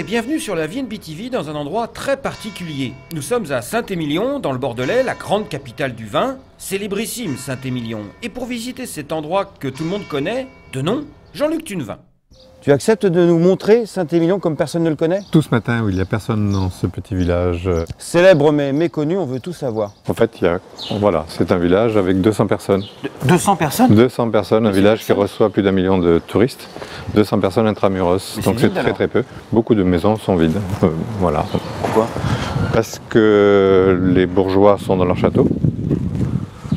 et bienvenue sur la VNB-TV dans un endroit très particulier. Nous sommes à Saint-Émilion, dans le Bordelais, la grande capitale du vin, célébrissime Saint-Émilion. Et pour visiter cet endroit que tout le monde connaît, de nom, Jean-Luc Tunevin. Tu acceptes de nous montrer Saint-Émilion comme personne ne le connaît? Tout ce matin, il n'y a personne dans ce petit village. Célèbre mais méconnu, on veut tout savoir. En fait, voilà, c'est un village avec 200 personnes. 200 personnes? 200 personnes, un village qui reçoit plus d'1 million de touristes. 200 personnes intramuros, donc c'est très peu. Beaucoup de maisons sont vides. Voilà. Pourquoi? Parce que les bourgeois sont dans leur château.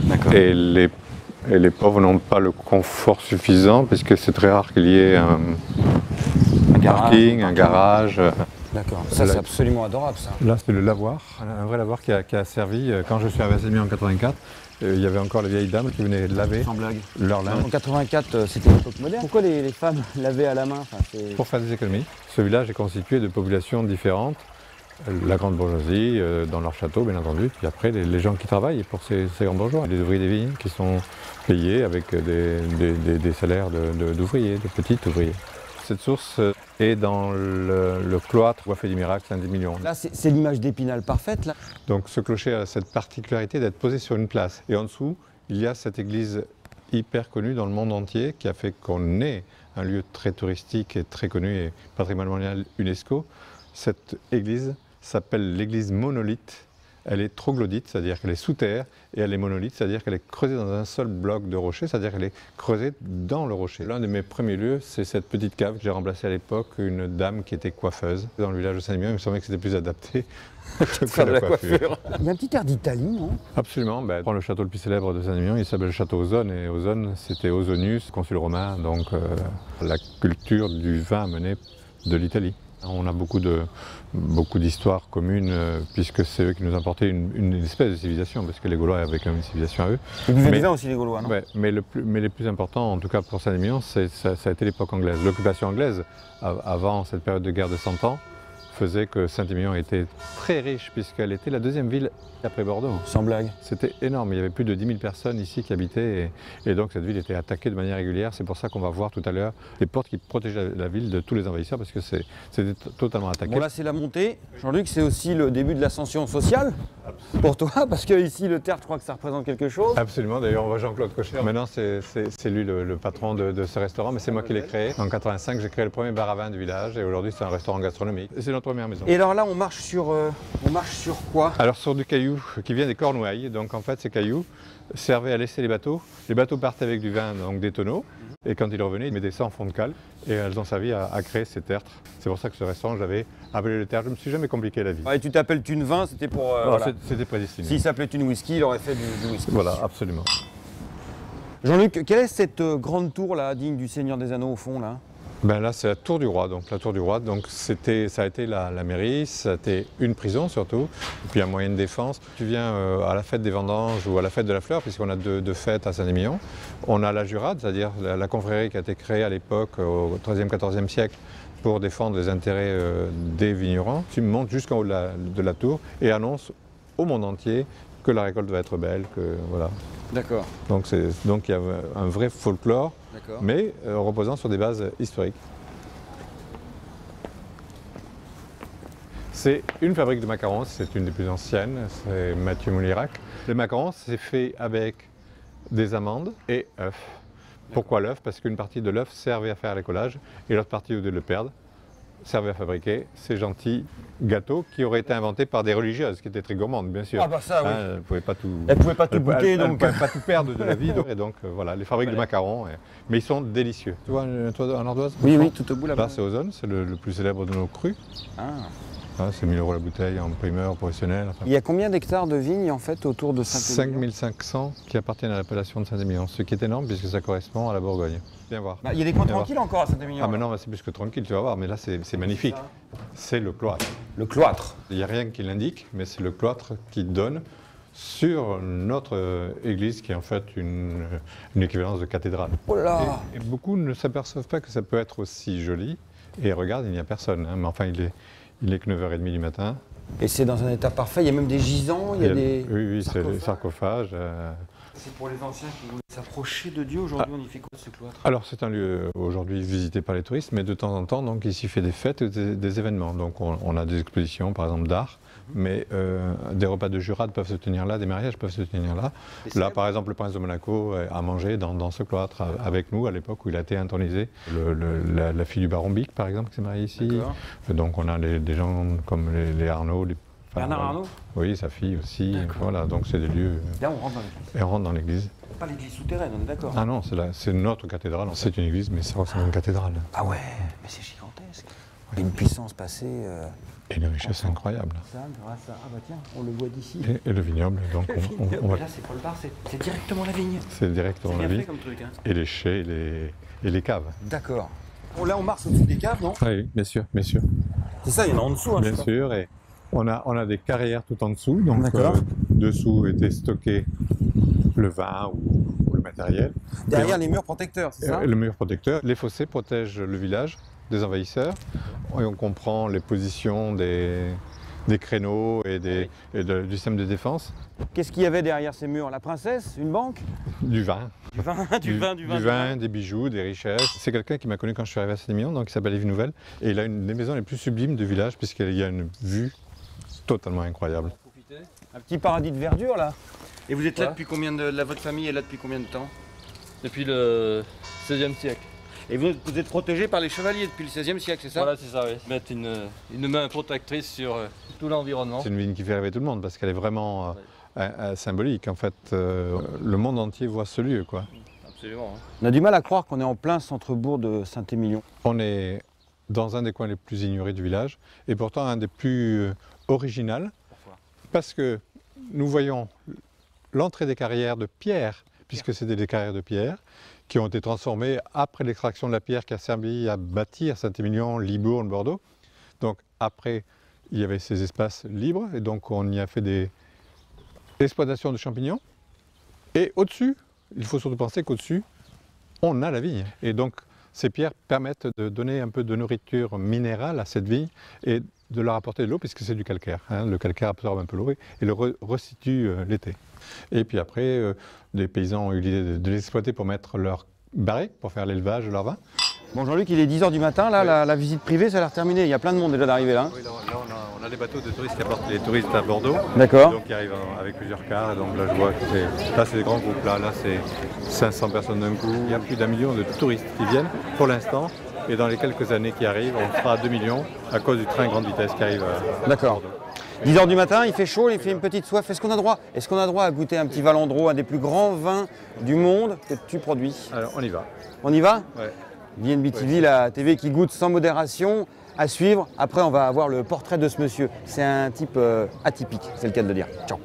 D'accord. Et les pauvres n'ont pas le confort suffisant, puisque c'est très rare qu'il y ait un parking, un garage. D'accord, ça c'est absolument adorable ça. Là c'est le lavoir, un vrai lavoir qui a servi. Quand je suis arrivé à Saint-Émilion en 84, il y avait encore les vieilles dames qui venaient laver leur linge. En 84, c'était l'époque moderne. Pourquoi les femmes lavaient à la main? Pour faire des économies. Ce village est constitué de populations différentes. La grande bourgeoisie, dans leur château bien entendu, puis après les gens qui travaillent pour ces grands bourgeois, les ouvriers des vignes qui sont payés avec des salaires d'ouvriers, de petits ouvriers. Cette source est dans le cloître Coiffé du Miracle Saint-Émilion. Là c'est l'image d'Épinal parfaite là. Donc ce clocher a cette particularité d'être posé sur une place. Et en dessous, il y a cette église hyper connue dans le monde entier qui a fait qu'on est un lieu très touristique et très connu et patrimoine mondial UNESCO. Cette église s'appelle l'église monolithe. Elle est troglodyte, c'est-à-dire qu'elle est sous terre, et elle est monolithe, c'est-à-dire qu'elle est creusée dans un seul bloc de rocher, c'est-à-dire qu'elle est creusée dans le rocher. L'un de mes premiers lieux, c'est cette petite cave que j'ai remplacée à l'époque, une dame qui était coiffeuse. Dans le village de Saint-Émilion, il me semblait que c'était plus adapté de faire de la coiffure. Il y a un petit air d'Italie, non? Absolument. Prends le château le plus célèbre de Saint-Émilion, il s'appelle le château Ausone, et Ausone, c'était Ausonius, consul romain, donc la culture du vin menée de l'Italie. On a beaucoup d'histoires communes, puisque c'est eux qui nous ont apporté une espèce de civilisation, parce que les Gaulois avaient quand même une civilisation à eux. Ils buvaient du vin aussi les Gaulois, non? Ouais, mais les plus importants, en tout cas pour Saint-Émilion, ça a été l'époque anglaise. L'occupation anglaise, avant cette période de guerre de 100 ans, faisait que Saint-Émilion était très riche, puisqu'elle était la deuxième ville après Bordeaux. Sans blague. C'était énorme, il y avait plus de 10 000 personnes ici qui habitaient, et donc cette ville était attaquée de manière régulière. C'est pour ça qu'on va voir tout à l'heure les portes qui protégeaient la ville de tous les envahisseurs, parce que c'était totalement attaqué. Bon là c'est la montée. Jean-Luc, c'est aussi le début de l'ascension sociale pour toi, parce que ici le tertre, je crois que ça représente quelque chose. Absolument, d'ailleurs on voit Jean-Claude Cochet. Maintenant c'est lui le patron de ce restaurant, mais c'est moi qui l'ai créé. En 85, j'ai créé le premier bar à vin du village, et aujourd'hui c'est un restaurant gastronomique. C'est notre première maison. Et alors là on marche sur quoi? Alors sur du caillou qui vient des Cornouailles, donc en fait ces cailloux servaient à laisser les bateaux. Les bateaux partaient avec du vin, donc des tonneaux, et quand ils revenaient, ils mettaient ça en fond de cale, et elles ont servi à créer ces tertres. C'est pour ça que ce restaurant, j'avais appelé le tertre. Je me suis jamais compliqué la vie. Et tu t'appelles Tunevin, c'était pour... voilà. C'était prédestiné. S'il s'appelait Tune Whisky, il aurait fait du whisky. Voilà, absolument. Jean-Luc, quelle est cette grande tour là, digne du Seigneur des Anneaux au fond là? Là, c'est la Tour du Roi. Donc, la Tour du Roi, donc, ça a été la mairie, ça a été une prison surtout, et puis un moyen de défense. Tu viens à la fête des vendanges ou à la fête de la fleur, puisqu'on a deux fêtes à Saint-Émilion. On a la Jurade, c'est-à-dire la confrérie qui a été créée à l'époque, au XIIIe, XIVe siècle, pour défendre les intérêts des vignerons. Tu montes jusqu'en haut de la tour et annonce au monde entier que la récolte va être belle, que voilà. D'accord. Donc il y a un vrai folklore, mais reposant sur des bases historiques. C'est une fabrique de macarons, c'est une des plus anciennes, c'est Mathieu Moulirac. Le macaron, c'est fait avec des amandes et œufs. Pourquoi l'œuf? Parce qu'une partie de l'œuf servait à faire l'écolage et l'autre partie, au lieu de le perdre, servait à fabriquer ces gentils gâteaux qui auraient été inventés par des religieuses qui étaient très gourmandes, bien sûr. Ah bah ça, oui. Elles ne pouvaient pas tout, goûter, donc. Elles ne pouvaient pas tout perdre de la vie. Et donc voilà, les fabriques de macarons, mais ils sont délicieux. Tu vois en ardoise? Oui, tout au bout là-bas. Là, c'est Ausone, c'est le plus célèbre de nos crus. C'est 1 000 € la bouteille en primeur professionnel. Il y a combien d'hectares de vignes en fait autour de Saint-Émilion? 5 500 qui appartiennent à l'appellation de Saint-Émilion, ce qui est énorme puisque ça correspond à la Bourgogne. Viens voir. Il y a des coins tranquilles encore à Saint-Émilion. Ah mais non, c'est plus que tranquille, tu vas voir, mais là c'est magnifique. C'est le cloître. Le cloître. Il n'y a rien qui l'indique, mais c'est le cloître qui donne sur notre église qui est en fait une équivalence de cathédrale. Oh là! Et beaucoup ne s'aperçoivent pas que ça peut être aussi joli. Et regarde, il n'y a personne, mais enfin il est que 9h30 du matin. Et c'est dans un état parfait, il y a même des gisants, il y a des... Oui, c'est des sarcophages. C'est pour les anciens qui voulaient s'approcher de Dieu. Aujourd'hui, on y fait quoi ce cloître? Alors c'est un lieu aujourd'hui visité par les touristes, mais de temps en temps, donc ici fait des fêtes et des événements. Donc on a des expositions, par exemple d'art, mais des repas de jurade peuvent se tenir là, des mariages peuvent se tenir là. Là, par exemple, le prince de Monaco a mangé dans ce cloître avec nous à l'époque où il a été intronisé. La fille du baron Bic, par exemple, qui s'est mariée ici. Donc on a des gens comme les Arnaud. Bernard Arnault? Oui, sa fille aussi. Voilà, donc c'est des lieux. Là, on rentre dans l'église. Et on rentre dans l'église. Pas l'église souterraine, on est d'accord? Ah non, c'est notre cathédrale. C'est une église, mais ça ressemble à une cathédrale. Ah ouais, mais c'est gigantesque. Et une puissance passée. Et une richesse incroyable. Ah bah tiens, on le voit d'ici. Et le vignoble, donc on va... Là, c'est pas le bar, c'est directement la vigne. C'est directement la bien fait vigne. comme truc, hein. Et les chais et les caves. D'accord. Bon, là, on marche au-dessus des caves, non? Oui, bien sûr, bien sûr. C'est ça, il y en a en dessous, hein, Bien sûr, et on a des carrières tout en dessous, donc D'accord. dessous était stocké le vin ou le matériel. Derrière les murs protecteurs, c'est ça? Le mur protecteur. Les fossés protègent le village des envahisseurs, et on comprend les positions des créneaux et du système de défense. Qu'est-ce qu'il y avait derrière ces murs? La princesse? Une banque? Du vin. Du vin. Des bijoux, des richesses. C'est quelqu'un qui m'a connu quand je suis arrivé à Saint-Émilion, donc il s'appelle Lévi Nouvelle. Et il a une des maisons les plus sublimes du village, puisqu'il y a une vue totalement incroyable. Un petit paradis de verdure là. Et vous êtes là depuis combien de... votre famille est là depuis combien de temps? Depuis le XVIe siècle. Et vous êtes protégé par les chevaliers depuis le XVIe siècle, c'est ça? Voilà, c'est ça, oui. Mettre une main protectrice sur tout l'environnement. C'est une vigne qui fait rêver tout le monde, parce qu'elle est vraiment symbolique. En fait, le monde entier voit ce lieu, quoi. Absolument. Hein. On a du mal à croire qu'on est en plein centre-bourg de Saint-Émilion. On est dans un des coins les plus ignorés du village, et pourtant un des plus original. Pourquoi? Parce que nous voyons l'entrée des carrières de pierre, puisque c'était des carrières de pierre, qui ont été transformées après l'extraction de la pierre qui a servi à bâtir Saint-Émilion, Libourne, Bordeaux. Donc après, il y avait ces espaces libres, et donc on y a fait des exploitations de champignons. Et au-dessus, il faut surtout penser qu'au-dessus, on a la vigne. Et donc ces pierres permettent de donner un peu de nourriture minérale à cette vigne et de leur apporter de l'eau, puisque c'est du calcaire. Hein. Le calcaire absorbe un peu l'eau et le restitue l'été. Et puis après, des paysans ont eu l'idée de l'exploiter pour mettre leur barrique, pour faire l'élevage de leur vin. Bon Jean-Luc, il est 10h du matin, là, la visite privée, ça a l'air terminé. Il y a plein de monde déjà d'arriver là. Oui, là on a les bateaux de touristes qui apportent les touristes à Bordeaux. D'accord. Donc qui arrivent avec plusieurs cars. Et donc là je vois que c'est des grands groupes. Là c'est 500 personnes d'un coup. Il y a plus d'1 million de touristes qui viennent pour l'instant. Et dans les quelques années qui arrivent, on sera à 2 millions à cause du train grande vitesse qui arrive à D'accord. 10h du matin, il fait chaud, il fait une petite soif. Est-ce qu'on a droit à goûter un petit Valandro, un des plus grands vins du monde que tu produis? Alors on y va. On y va? Ouais. BNB TV, la TV qui goûte sans modération, à suivre. Après, on va avoir le portrait de ce monsieur. C'est un type atypique, c'est le cas de le dire. Ciao.